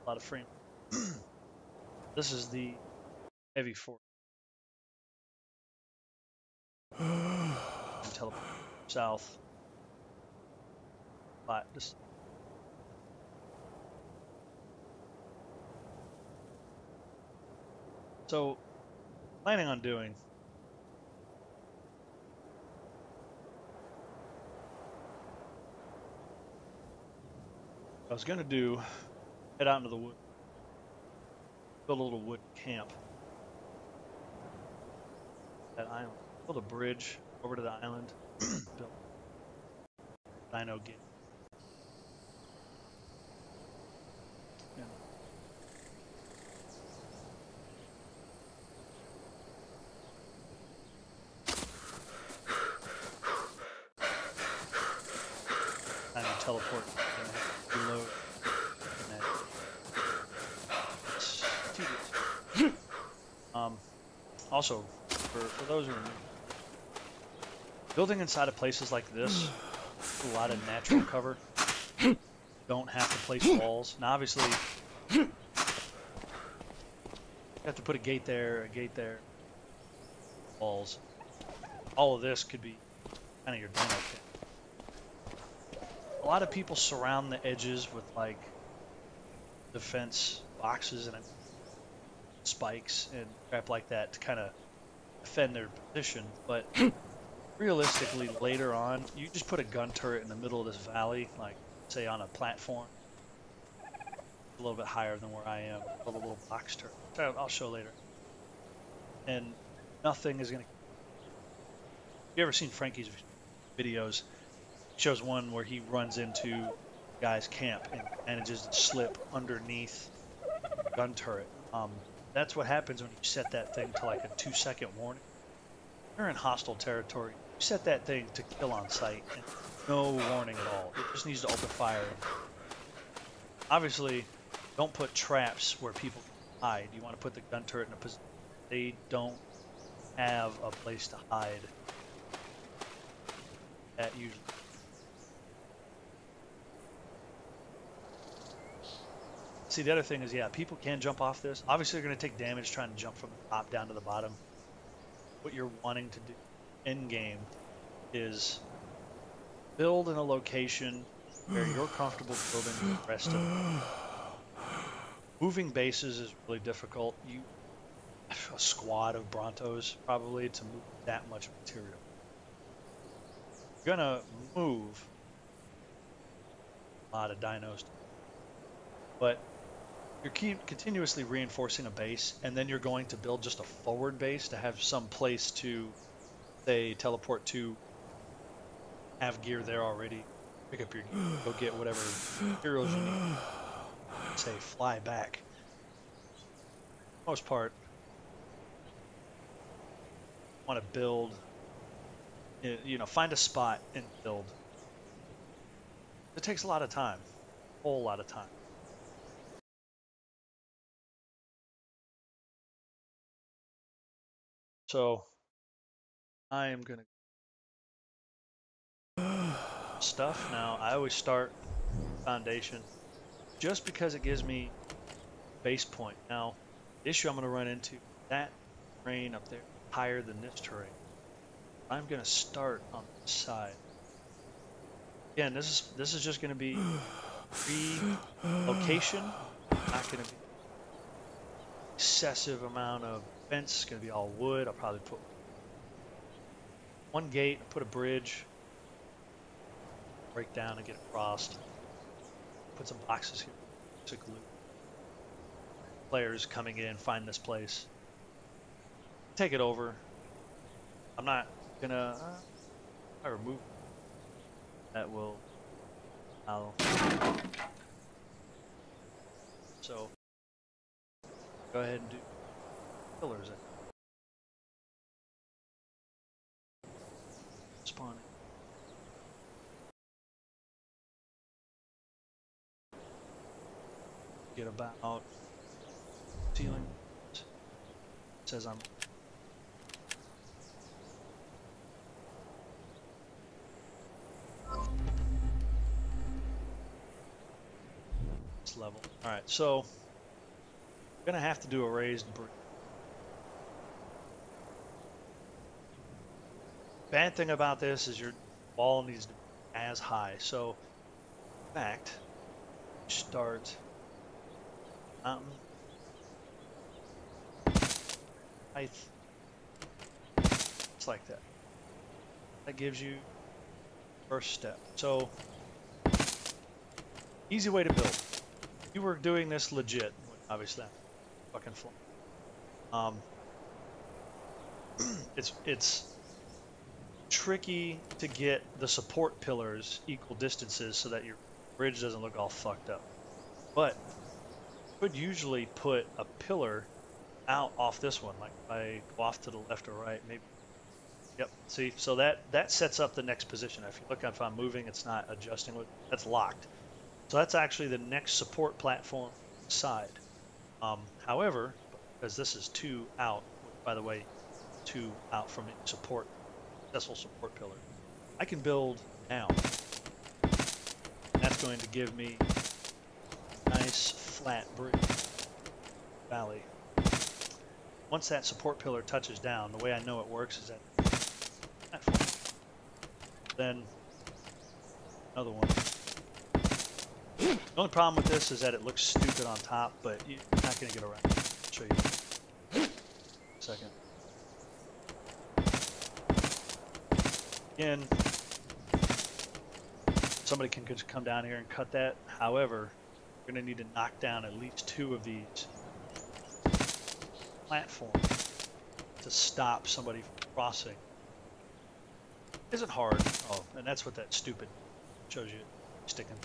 a lot of frame. This is the heavy force. Teleport south. But just so planning on doing. I was gonna do head out into the wood, build a little wood camp. That island, build a bridge over to the island, build dino gate. And dino teleport, reload. It's tedious. Also, for those who are new, building inside of places like this, a lot of natural cover. Don't have to place walls. Now, obviously, you have to put a gate there, walls. All of this could be kind of your dino kit. A lot of people surround the edges with like defense boxes and spikes and crap like that to kind of defend their position, but realistically later on you just put a gun turret in the middle of this valley, like say on a platform a little bit higher than where I am, with a little box turret. I'll show later. And nothing is going to... You ever seen Frankie's videos? He shows one where he runs into a guy's camp and manages to slip underneath a gun turret. That's what happens when you set that thing to like a 2-second warning. You're in hostile territory. You set that thing to kill on sight, and no warning at all. It just needs to open fire. Obviously, don't put traps where people can hide. You want to put the gun turret in a position they don't have a place to hide. That usually. See, the other thing is, yeah, people can jump off this. Obviously, they're going to take damage trying to jump from the top down to the bottom. What you're wanting to do in game is build in a location where you're comfortable building the rest of it. Moving bases is really difficult. You a squad of Brontos probably to move that much material. You're gonna move a lot of dinos, but you're continuously reinforcing a base, and then you're going to build just a forward base to have some place to, say, teleport to, have gear there already, pick up your gear, go get whatever materials you need, say, fly back. For the most part, want to build, you know, find a spot and build. It takes a lot of time, a whole lot of time. So I am gonna stuff now. I always start foundation just because it gives me base point. Now, the issue I'm gonna run into, that terrain up there higher than this terrain. I'm gonna start on the side. Again, this is just gonna be free location. Not gonna be excessive amount of fence. It's gonna be all wood. I'll probably put one gate, put a bridge, break down and get across. Put some boxes here. Basic loot. Players coming in, find this place, take it over. I'm not gonna I remove that will so go ahead and do pillars in. Spawning. Get about ceiling. It says I'm level. All right, so we're gonna have to do a raised bridge. Bad thing about this is your wall needs to be as high. So, in fact, start mountain height. It's like that. That gives you first step. So, easy way to build. If you were doing this legit, obviously, fucking fly. It's tricky to get the support pillars equal distances so that your bridge doesn't look all fucked up. But you could usually put a pillar out off this one, like if I go off to the left or right, maybe. Yep. See, so that sets up the next position. If you look, if I'm moving, it's not adjusting. That's locked. So that's actually the next support platform side. However, because this is 2 out, by the way, 2 out from any support, successful support pillar, I can build down. And that's going to give me a nice flat bridge valley. Once that support pillar touches down, the way I know it works is that platform. Then another one. The only problem with this is that it looks stupid on top, but you're not going to get around it. I'll show you in a second. Again, somebody can just come down here and cut that. However, you're going to need to knock down at least 2 of these platforms to stop somebody from crossing. It isn't hard. Oh, and that's what that stupid shows you sticking.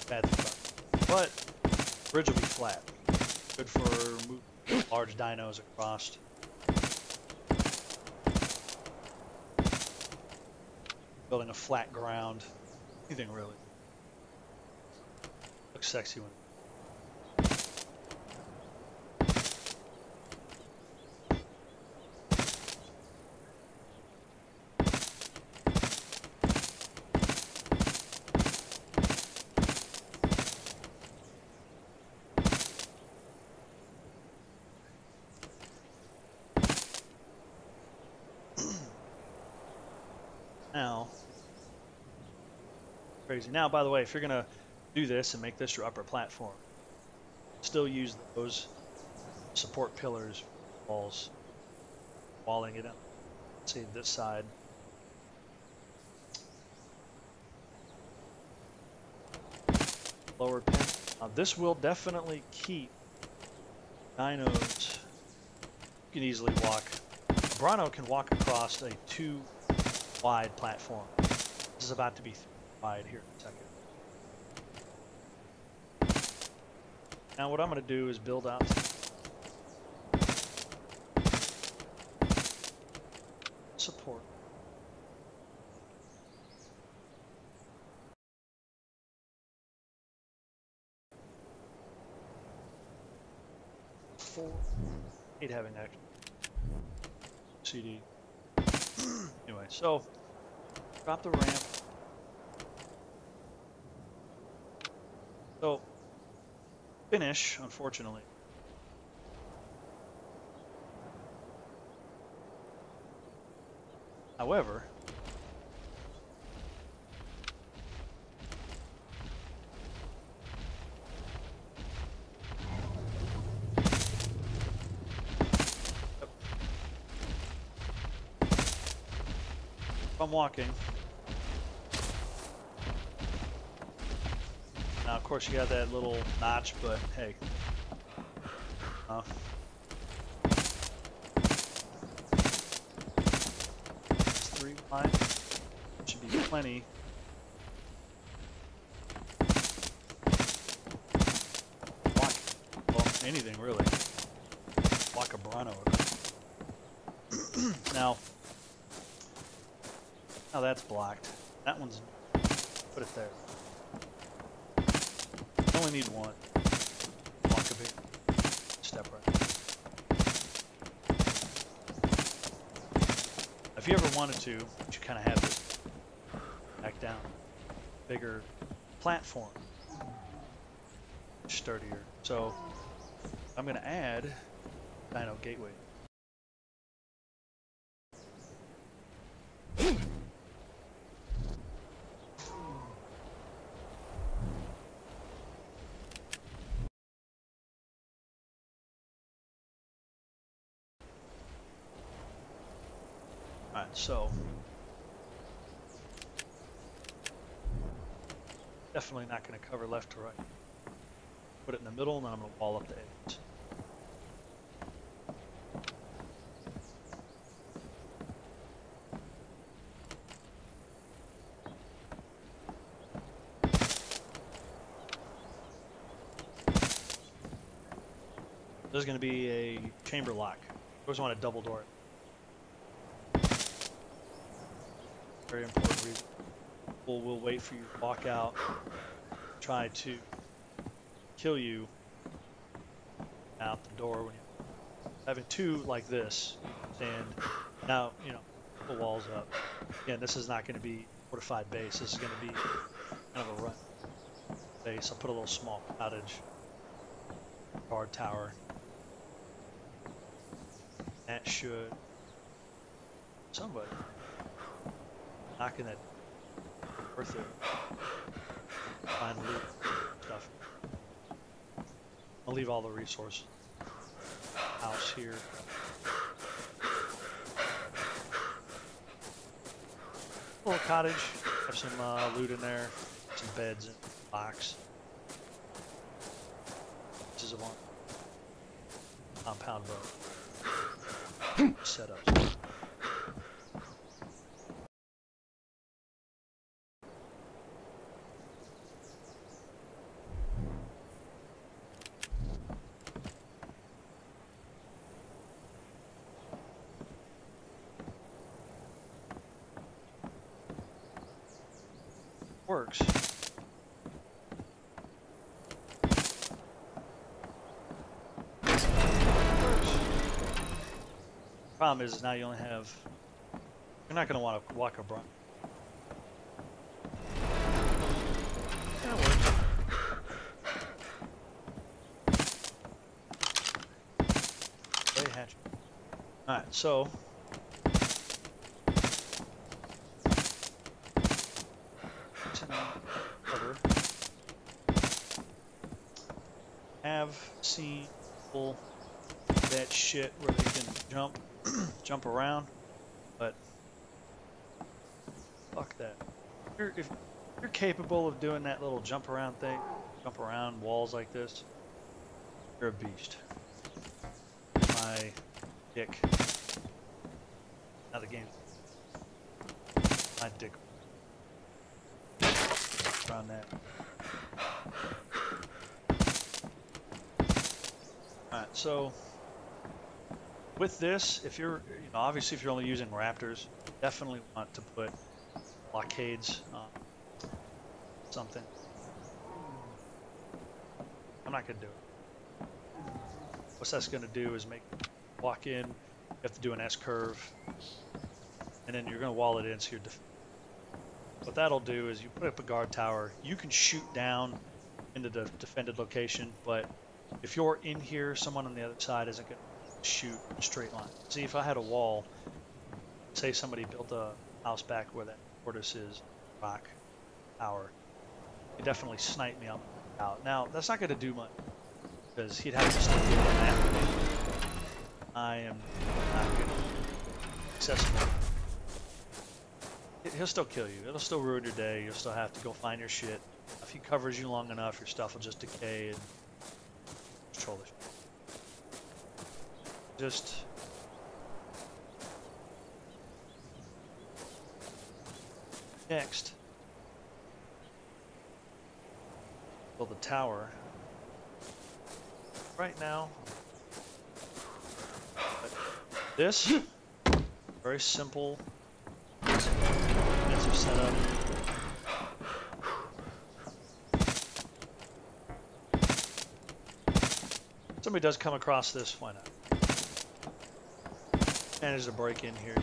Bad thing about it. But bridge will be flat. Good for moving large dinos across. Building a flat ground. Anything really. Looks sexy when. Now, crazy. Now, by the way, if you're gonna do this and make this your upper platform, still use those support pillars, walls, walling it up. Let's see this side. Lower pin. Now, this will definitely keep dinos. You can easily walk. A Brano can walk across a 2 wide platform. This is about to be 3 wide here in a second. Now what I'm going to do is build out support. Hate having that CD. Anyway, so drop the ramp. So finish, unfortunately. However, if I'm walking, now of course you got that little notch, but hey, it's 3 wide, should be plenty. Walk, well, anything really. Walk a Brano. Now that's blocked. That one's, put it there. You only need 1. Walk a bit. Step right. If you ever wanted to, you kind of have this back down, bigger platform. sturdier. So I'm going to add Dino Gateway. Alright, so definitely not going to cover left to right. Put it in the middle, and then I'm going to wall up the edges. There's going to be a chamber lock. You always want a double door. Very important reason. People will wait for you to walk out, try to kill you out the door when you're having two like this. And now, you know, the walls up. Again, this is not going to be fortified base. This is going to be kind of a run base. I'll put a little small cottage, guard tower. That should somebody knocking that worth it. Find loot stuff. I'll leave all the resources. House here. Little cottage. Have some loot in there. Some beds and box. This is a one compound boat. Setup. Works. Problem is now you only have. You're not going to want to walk a brunt. That works. Very hatchet. All right, so. Cover. Have seen people that shit where they can jump around, but fuck that. If you're capable of doing that little jump around thing, jump around walls like this, you're a beast. My dick. Now the game. My dick. Around that. Alright, so with this, if you're, obviously if you're only using raptors, definitely want to put blockades on something. I'm not going to do it. What that's going to do is make walk in, you have to do an S-curve, and then you're going to wall it in so you're what that'll do is you put up a guard tower, you can shoot down into the defended location, but if you're in here, someone on the other side isn't going to shoot a straight line. See, if I had a wall, say somebody built a house back where that fortress is, rock tower, he'd definitely snipe me out. Now, that's not going to do much, because he'd have to still be after me. I am not going to be accessible. He'll still kill you. It'll still ruin your day. You'll still have to go find your shit. If he covers you long enough, your stuff will just decay and control it. Just next, build the tower. Right now, this very simple. Setup. Somebody does come across this, why not? Manage to break in here.